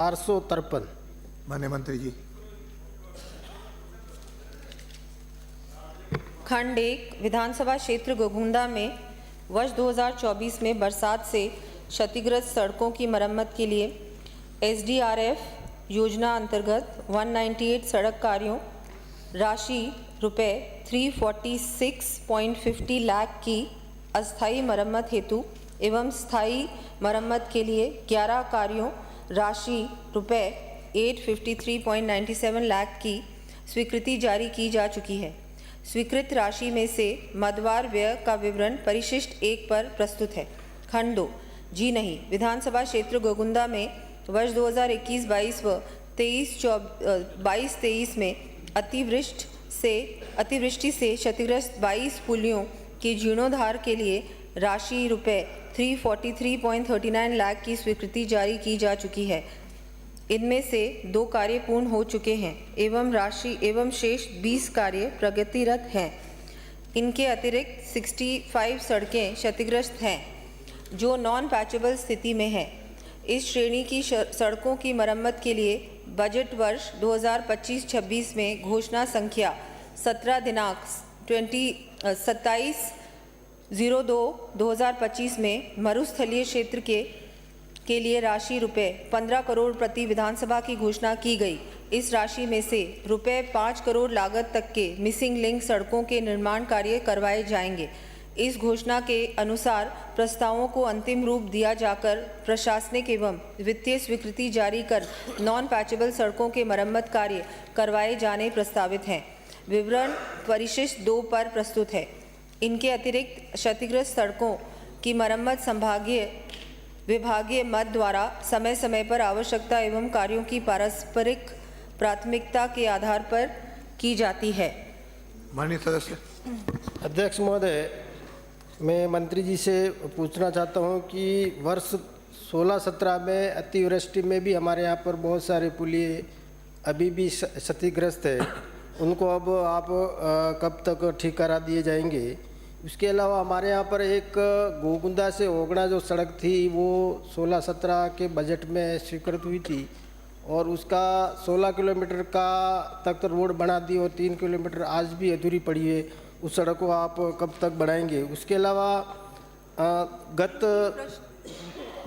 453। माननीय मंत्री जी। खंड 1 विधानसभा क्षेत्र गोगुंदा में वर्ष 2024 में बरसात से क्षतिग्रस्त सड़कों की मरम्मत के लिए SDRF योजना अंतर्गत 198 सड़क कार्यों राशि रुपए 346.50 लाख की अस्थायी मरम्मत हेतु एवं स्थायी मरम्मत के लिए 11 कार्यों राशि रुपए 853.97 लाख की स्वीकृति जारी की जा चुकी है। स्वीकृत राशि में से मदवार व्यय का विवरण परिशिष्ट 1 पर प्रस्तुत है। खंड 2 जी नहीं विधानसभा क्षेत्र गोगुंदा में वर्ष 2021-22 व 22-23 में अतिवृष्टि से क्षतिग्रस्त 22 पुलियों की जीर्णोद्धार के लिए राशि रुपए 343.39 लाख की स्वीकृति जारी की जा चुकी है। इनमें से 2 कार्य पूर्ण हो चुके हैं एवं शेष 20 कार्य प्रगतिरत हैं। इनके अतिरिक्त 65 सड़कें क्षतिग्रस्त हैं जो नॉन पैचेबल स्थिति में है। इस श्रेणी की सड़कों की मरम्मत के लिए बजट वर्ष 2025-26 में घोषणा संख्या 17 दिनांक 27/02/2025 में मरुस्थलीय क्षेत्र के लिए राशि रुपए 15 करोड़ प्रति विधानसभा की घोषणा की गई। इस राशि में से रुपए 5 करोड़ लागत तक के मिसिंग लिंक सड़कों के निर्माण कार्य करवाए जाएंगे। इस घोषणा के अनुसार प्रस्तावों को अंतिम रूप दिया जाकर प्रशासनिक एवं वित्तीय स्वीकृति जारी कर नॉन पैचेबल सड़कों के मरम्मत कार्य करवाए जाने प्रस्तावित हैं। विवरण परिशिष्ट 2 पर प्रस्तुत है। इनके अतिरिक्त क्षतिग्रस्त सड़कों की मरम्मत विभागीय मद द्वारा समय समय पर आवश्यकता एवं कार्यों की पारस्परिक प्राथमिकता के आधार पर की जाती है। माननीय सदस्य। अध्यक्ष महोदय, मैं मंत्री जी से पूछना चाहता हूं कि वर्ष 16-17 में अतिवृष्टि में भी हमारे यहाँ पर बहुत सारे पुलिये अभी भी क्षतिग्रस्त है। उनको अब आप कब तक ठीक करा दिए जाएंगे? उसके अलावा हमारे यहाँ पर एक गोगुंदा से ओगड़ा जो सड़क थी वो 16-17 के बजट में स्वीकृत हुई थी और उसका 16 किलोमीटर का तक रोड बना दी और 3 किलोमीटर आज भी अधूरी पड़ी है। उस सड़क को आप कब तक बढ़ाएंगे? उसके अलावा गत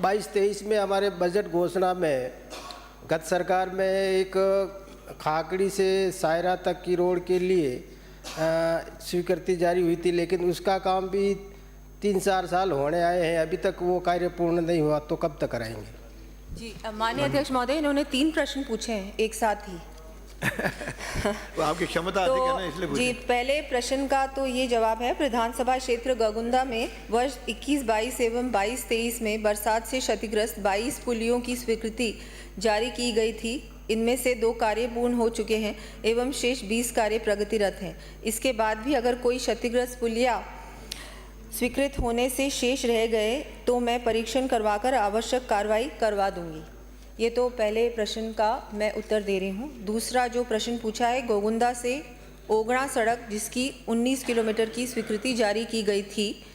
22-23 में हमारे बजट घोषणा में गत सरकार में एक खाकड़ी से सायरा तक की रोड के लिए स्वीकृति जारी हुई थी, लेकिन उसका काम भी 3-4 साल होने आए हैं, अभी तक वो कार्य पूर्ण नहीं हुआ, तो कब तक कराएंगे? जी माननीय अध्यक्ष महोदय, इन्होंने 3 प्रश्न पूछे हैं एक साथ ही। तो आपकी क्षमता अधिक है ना, इसलिए जी पहले प्रश्न का तो ये जवाब है। विधानसभा क्षेत्र गोगुंदा में वर्ष 21-22 एवं 22-23 में बरसात से क्षतिग्रस्त 22 पुलियों की स्वीकृति जारी की गई थी। इनमें से 2 कार्य पूर्ण हो चुके हैं एवं शेष 20 कार्य प्रगतिरत हैं। इसके बाद भी अगर कोई क्षतिग्रस्त पुलिया स्वीकृत होने से शेष रह गए तो मैं परीक्षण करवाकर आवश्यक कार्रवाई करवा दूंगी। ये तो पहले प्रश्न का मैं उत्तर दे रही हूँ। दूसरा जो प्रश्न पूछा है गोगुंदा से ओगड़ा सड़क जिसकी 19 किलोमीटर की स्वीकृति जारी की गई थी।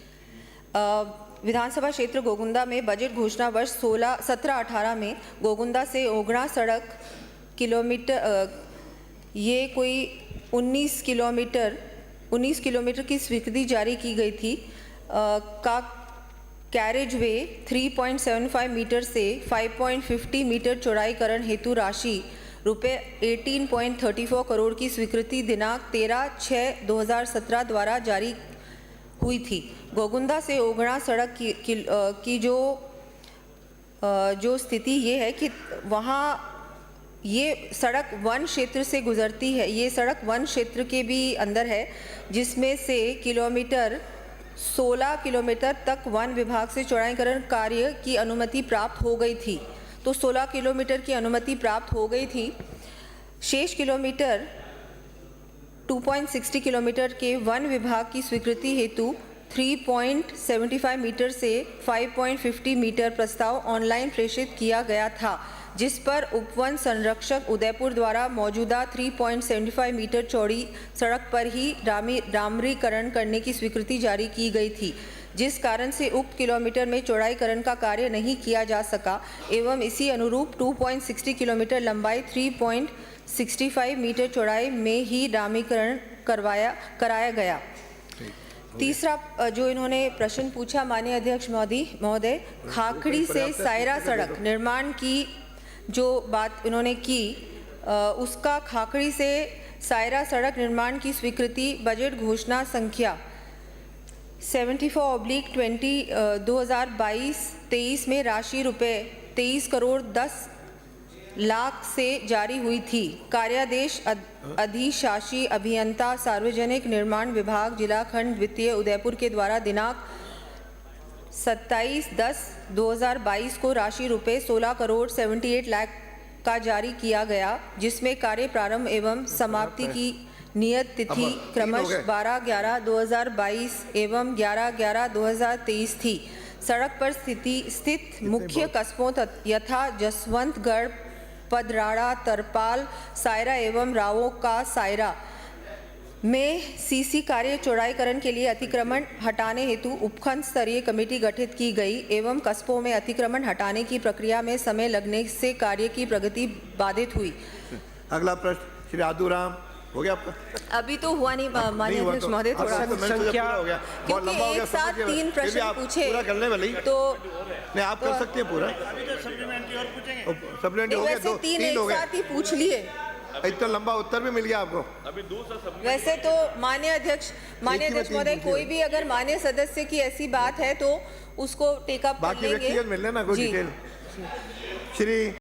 विधानसभा क्षेत्र गोगुंदा में बजट घोषणा वर्ष 17-18 में गोगुंदा से ओगड़ा सड़क ये कोई 19 किलोमीटर की स्वीकृति जारी की गई थी का कैरेज वे 3.75 मीटर से 5.50 मीटर चौड़ाईकरण हेतु राशि रुपए 18.34 करोड़ की स्वीकृति दिनांक 13/6/2017 द्वारा जारी हुई थी। गोगुंदा से ओगड़ा सड़क की जो स्थिति ये है कि वहाँ ये सड़क वन क्षेत्र से गुजरती है। ये सड़क वन क्षेत्र के भी अंदर है, जिसमें से 16 किलोमीटर तक वन विभाग से चौड़ाईकरण कार्य की अनुमति प्राप्त हो गई थी। तो 16 किलोमीटर की अनुमति प्राप्त हो गई थी। शेष किलोमीटर 2.60 किलोमीटर के वन विभाग की स्वीकृति हेतु 3.75 मीटर से 5.50 मीटर प्रस्ताव ऑनलाइन प्रेषित किया गया था, जिस पर उपवन संरक्षक उदयपुर द्वारा मौजूदा 3.75 मीटर चौड़ी सड़क पर ही डामरीकरण करने की स्वीकृति जारी की गई थी, जिस कारण से उक्त किलोमीटर में चौड़ाईकरण का कार्य नहीं किया जा सका एवं इसी अनुरूप 2.60 किलोमीटर लंबाई 3.65 मीटर चौड़ाई में ही डामरीकरण कराया गया। तीसरा जो इन्होंने प्रश्न पूछा माननीय अध्यक्ष महोदय, खाखड़ी से सायरा सड़क निर्माण की जो बात उन्होंने की, उसका खाखड़ी से सायरा सड़क निर्माण की स्वीकृति बजट घोषणा संख्या 74/20 2022-23 में राशि रुपए 23 करोड़ 10 लाख से जारी हुई थी। कार्यादेश अधिशासी अभियंता सार्वजनिक निर्माण विभाग जिला खंड द्वितीय उदयपुर के द्वारा दिनांक 27/10/2022 को राशि रुपए 16 करोड़ 78 लाख का जारी किया गया, जिसमें कार्य प्रारंभ एवं समाप्ति की नियत तिथि क्रमशः 12/11/2022 एवं 11/11/2023 थी। सड़क पर स्थित मुख्य कस्बों यथा जसवंतगढ़, पदराड़ा, तरपाल, सायरा एवं रावों का सायरा में सीसी कार्य चौड़ाईकरण के लिए अतिक्रमण हटाने हेतु उपखंड स्तरीय कमेटी गठित की गई एवं कस्बों में अतिक्रमण हटाने की प्रक्रिया में समय लगने से कार्य की प्रगति बाधित हुई। अगला प्रश्न श्री आदूराम, हो गया आपका? अभी तो हुआ नहीं माननीय अध्यक्ष महोदय, थोड़ा क्योंकि एक साथ 3 प्रश्न पूछे पूरा करने वाली तो नहीं, आप कर सकते हैं पूरा। सप्लीमेंट्री हो गया, वैसे 3 एक हो गया, साथ ही पूछ लिए। इतना लंबा उत्तर भी मिल गया आपको। वैसे तो माननीय अध्यक्ष महोदय, कोई भी अगर माननीय सदस्य की ऐसी बात है तो उसको टेकअप कर बाकी लेंगे। व्यक्तिगत मिल लेना कोई जी। डिटेल। श्री